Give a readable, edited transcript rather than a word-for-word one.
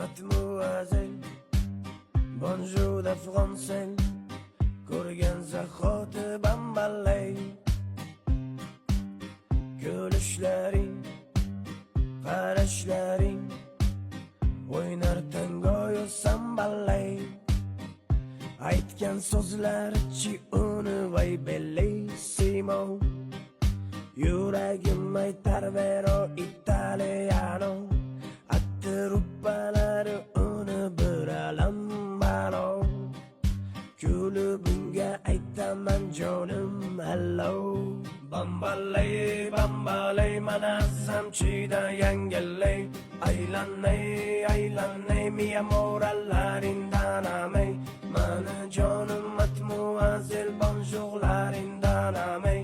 mademoiselle, bonjour de français, ko'rgan zahoti bambalay. Gülüşlerin, qarashlaring, o'ynar tangoyu sambalay. Aytgan so'zlarchi uni vay bellissimo, yuragim aytar vero italiano. Attirupalari uni bir alambalo, kulubinga aytaman jonim hello. Bambalay, bambalay, mana samchida yangallay. Aylanay, aylanay, mi amor allarindanamay. Mana jonim mademoiselle, bonjour larindanamay.